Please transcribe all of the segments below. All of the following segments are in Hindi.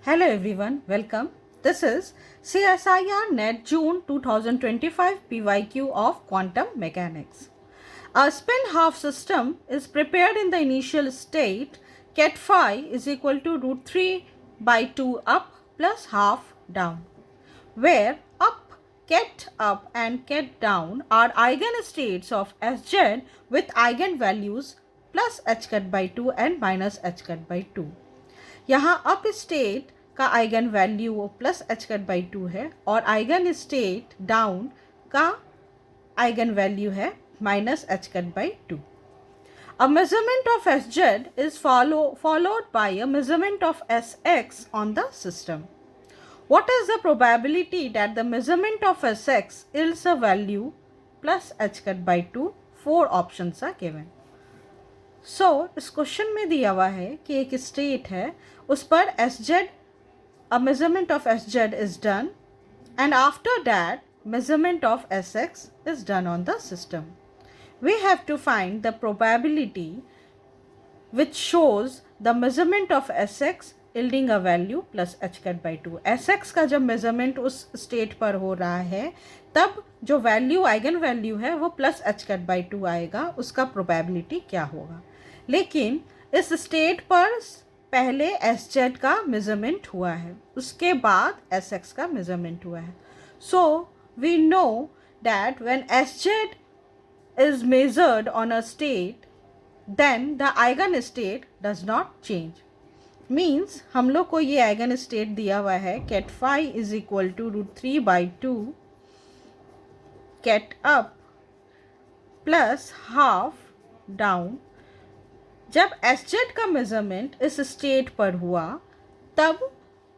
Hello everyone, welcome. This is CSIR NET June 2025 PYQ of Quantum Mechanics. A spin half system is prepared in the initial state ket phi is equal to root 3 by 2 up plus half down, where up, ket up and ket down are eigenstates of Sz with eigenvalues plus h ket by 2 and minus h ket by 2. यहाँ अप स्टेट का eigen value plus H cut by 2 है और आइगन स्टेट डाउन का आइगन वैल्यू है minus H cut by 2. A measurement of Sz is followed by a measurement of Sx on the system. What is the probability that the measurement of Sx yields a value plus h cut by 2? 4 options are given. इस क्वेश्चन में दिया हुआ है कि एक स्टेट है, उस पर Sz, a measurement of Sz is done and after that measurement of Sx is done on the system. We have to find the probability which shows the measurement of Sx yielding a value plus h cut by 2. Sx का जब मेजरमेंट उस स्टेट पर हो रहा है तब जो वैल्यू आइगन वैल्यू है वो प्लस एच कट बाई 2 आएगा, उसका प्रोबेबिलिटी क्या होगा. लेकिन इस स्टेट पर पहले Sz का मेजरमेंट हुआ है, उसके बाद Sx का मेजरमेंट हुआ है. So we know that when Sz is measured on a state, then the eigenstate does not change. Means हम लोग को ये आइगन स्टेट दिया हुआ है ket phi is equal to root 3 by 2 ket up plus half down. जब Sz का मेजरमेंट इस स्टेट पर हुआ तब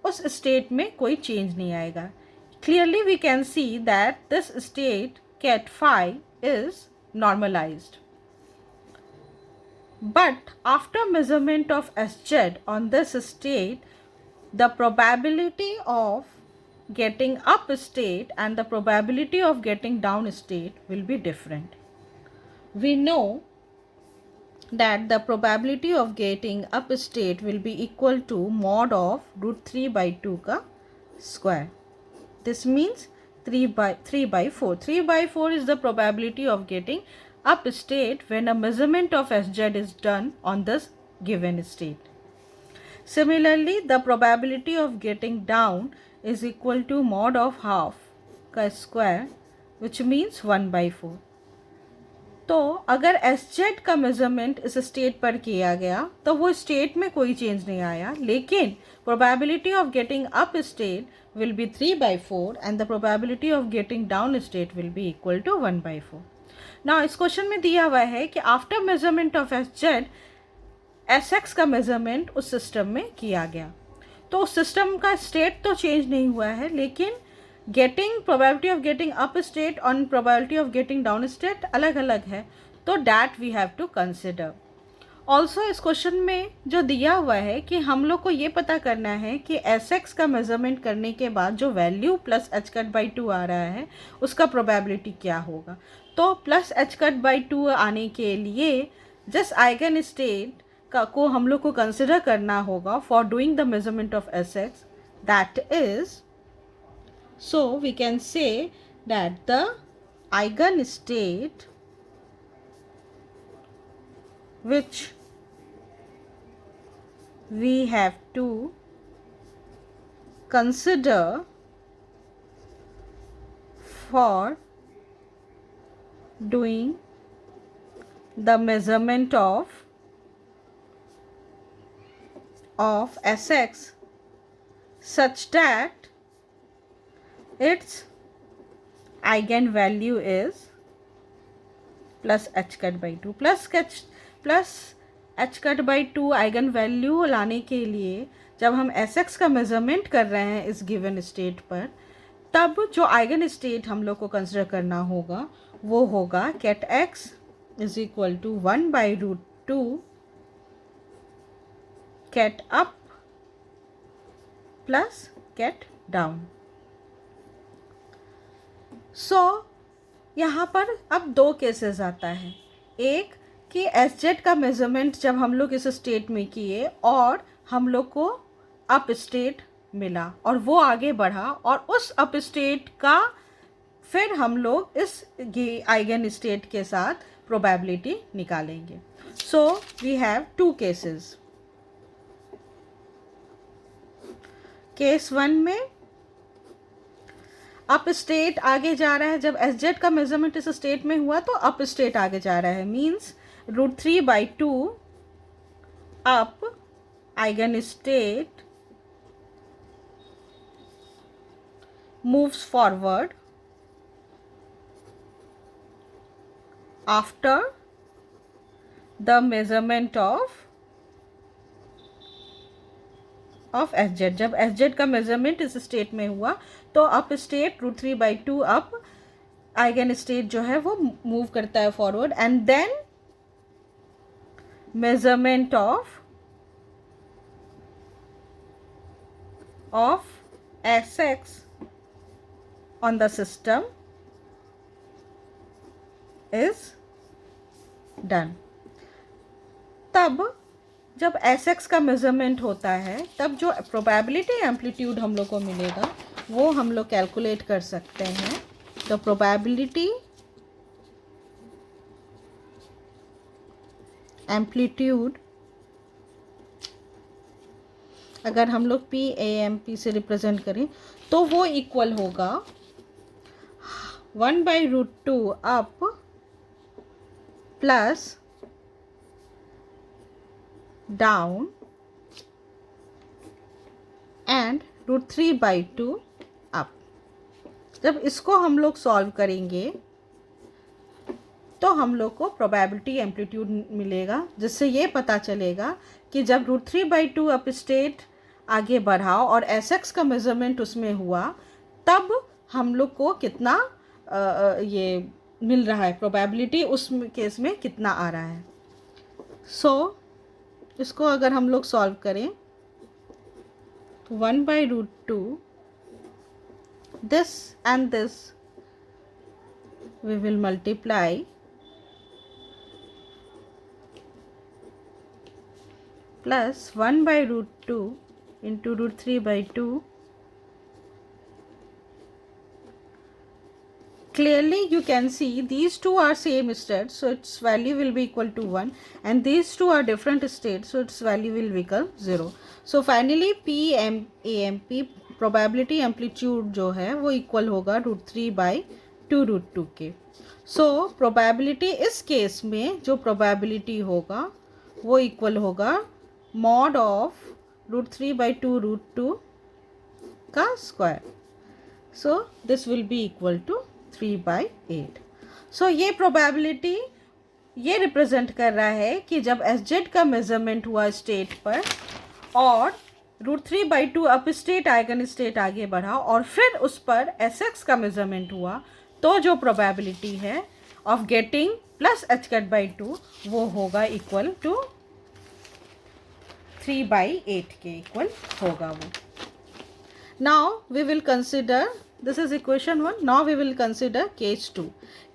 उस स्टेट में कोई चेंज नहीं आएगा. Clearly we can see that this state ket phi is normalized. But after measurement of Sz on this state, the probability of getting up state and the probability of getting down state will be different. We know that the probability of getting up state will be equal to mod of root 3 by 2 का square. This means 3 by 4. 3 by 4 is the probability of getting up state when a measurement of Sz is done on this given state. Similarly, the probability of getting down is equal to mod of half का square, which means 1 by 4. तो अगर Sz का मेजरमेंट इस स्टेट पर किया गया तो वो स्टेट में कोई चेंज नहीं आया, लेकिन probability of getting up state will be 3 by 4 and the probability of getting down state will be equal to 1 by 4. Now इस क्वेश्चन में दिया हुआ है कि after measurement of Sz Sx का मेजरमेंट उस सिस्टम में किया गया, तो उस सिस्टम का स्टेट तो चेंज नहीं हुआ है, लेकिन getting probability of getting up state और probability of getting down state अलग अलग है, तो that we have to consider. Also इस क्वेश्चन में जो दिया हुआ है कि हम लोग को ये पता करना है कि Sx का मेजरमेंट करने के बाद जो value plus h cut by 2 आ रहा है उसका प्रोबेबिलिटी क्या होगा. तो प्लस h कट बाई 2 आने के लिए जिस आइगन स्टेट का को हम लोग को कंसिडर करना होगा for doing the measurement of Sx, that is, so we can say that the eigenstate which we have to consider for doing the measurement of Sx such that its eigenvalue is plus h cut by 2. plus h cut by 2 eigen value लाने के लिए जब हम Sx का मेजरमेंट कर रहे हैं इस गिवन स्टेट पर, तब जो आइगन स्टेट हम लोग को कंसिडर करना होगा वो होगा ket x is equal to 1 by root 2 ket up plus ket down. So यहाँ पर अब दो केसेस आता है, एक कि Sz का मेजरमेंट जब हम लोग इस स्टेट में किए और हम लोग को अप स्टेट मिला और वो आगे बढ़ा और उस अप स्टेट का फिर हम लोग इस आइगन स्टेट के साथ प्रोबेबिलिटी निकालेंगे. So we have two cases. Case 1 में अप स्टेट आगे जा रहा है. जब एस जेड का मेजरमेंट इस स्टेट में हुआ तो अप स्टेट आगे जा रहा है. Means √3/2 up eigen state moves forward after the measurement of SZ. जब SZ का मेजरमेंट इस स्टेट में हुआ तो up state √3/2 up eigen state जो है वो मूव करता है forward and then measurement of SX on the system is done. तब जब SX का मेजरमेंट होता है तब जो प्रोबेबिलिटी एम्पलीट्यूड हम लोग को मिलेगा वो हम लोग कैलकुलेट कर सकते हैं. द प्रोबेबिलिटी एम्पलीट्यूड अगर हम लोग PAMP से रिप्रेजेंट करें तो वो इक्वल होगा 1/√2 up plus down and √3/2 up. जब इसको हम लोग सॉल्व करेंगे तो हम लोग को प्रोबेबिलिटी एम्पलीट्यूड मिलेगा जिससे ये पता चलेगा कि जब √3/2 अप स्टेट आगे बढ़ा और SX का मेजरमेंट उसमें हुआ तब हम लोग को कितना ये मिल रहा है, प्रोबेबिलिटी उस केस में कितना आ रहा है. सो इसको अगर हम लोग सॉल्व करें तो 1/√2 this and this we will multiply plus 1/√2 into √3/2. Clearly you can see these two are same states, so its value will be equal to 1, and these two are different states, so its value will become 0. So finally PAMP probability amplitude जो है वो equal होगा √3/2 के. So probability इस केस में जो probability होगा वो equal होगा mod of √3/2 का square. So this will be equal to 3/8. So ये प्रोबेबिलिटी ये रिप्रेजेंट कर रहा है कि जब SZ का मेजरमेंट हुआ स्टेट पर और √3/2 अप स्टेट आइगन स्टेट आगे बढ़ा और फिर उस पर SX का मेजरमेंट हुआ तो जो प्रोबेबिलिटी है ऑफ गेटिंग प्लस H/2 वो होगा इक्वल टू 3/8 के इक्वल होगा वो. Now we will consider this is equation 1. Now we will consider case 2.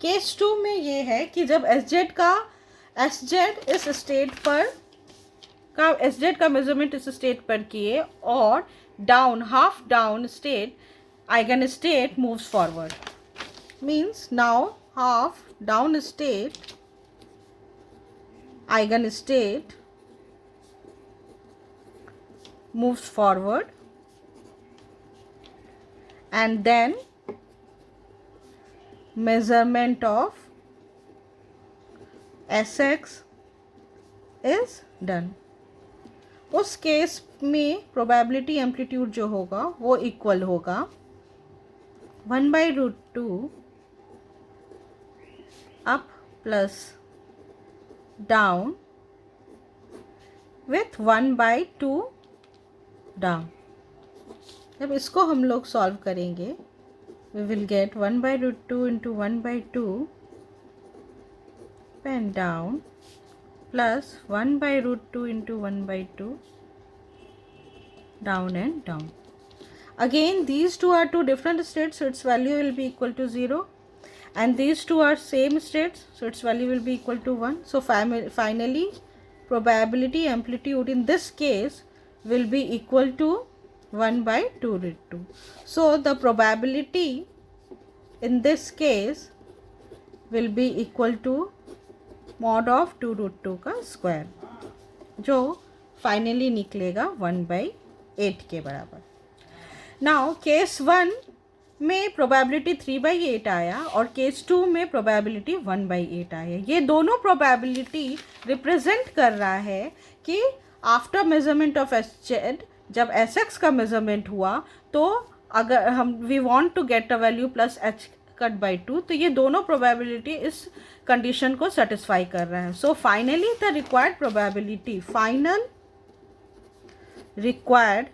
Case 2 में ये है कि जब SZ इस स्टेट पर SZ का मेजरमेंट इस स्टेट पर किए और down half down state eigen state moves forward. Means now half down state eigen state moves forward and then measurement of SX is done. उस केस में प्रोबेबिलिटी एम्पलीट्यूड जो होगा वो इक्वल होगा 1/√2 up plus down with 1/2 down. जब इसको हम लोग सॉल्व करेंगे we will get 1/√2 into 1/2 and down plus 1/√2 into 1/2 down and down. Again these two are two different states, so its value will be equal to 0, and these two are same states, so its value will be equal to 1. So finally probability amplitude in this case will be equal to 1 by 2 root 2. So the probability in this case will be equal to mod of 2 root 2 का स्क्वायर, जो फाइनली निकलेगा 1 by 8 के बराबर. नाउ केस 1 में प्रोबेबिलिटी 3 by 8 आया और केस 2 में प्रोबेबिलिटी 1 by 8 आया. ये दोनों प्रोबेबिलिटी रिप्रेजेंट कर रहा है कि आफ्टर मेजरमेंट ऑफ एच जब एस एक्स का मेजरमेंट हुआ तो अगर हम we want to get a value plus H cut by 2, तो ये दोनों प्रोबेबिलिटी इस कंडीशन को सेटिस्फाई कर रहा है. So finally the required probability, final required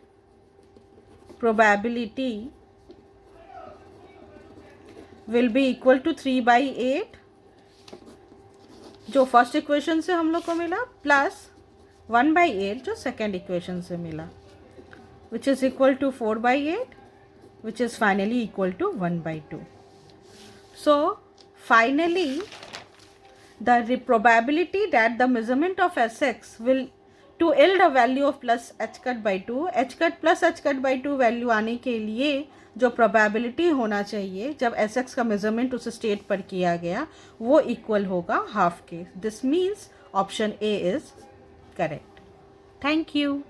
probability will be equal to 3 by 8 जो फर्स्ट इक्वेशन से हम लोग को मिला, प्लस 1 by 8 जो सेकेंड इक्वेशन से मिला, which is equal to 4 by 8, which is finally equal to 1 by 2. So finally the probability that the measurement of Sx will to yield a value of plus h cut by 2, h cut plus h cut by 2 value आने के लिए जो प्रोबेबिलिटी होना चाहिए जब एस एक्स का मेजरमेंट उस स्टेट पर किया गया वो इक्वल होगा हाफ के. This means option A is correct. Thank you.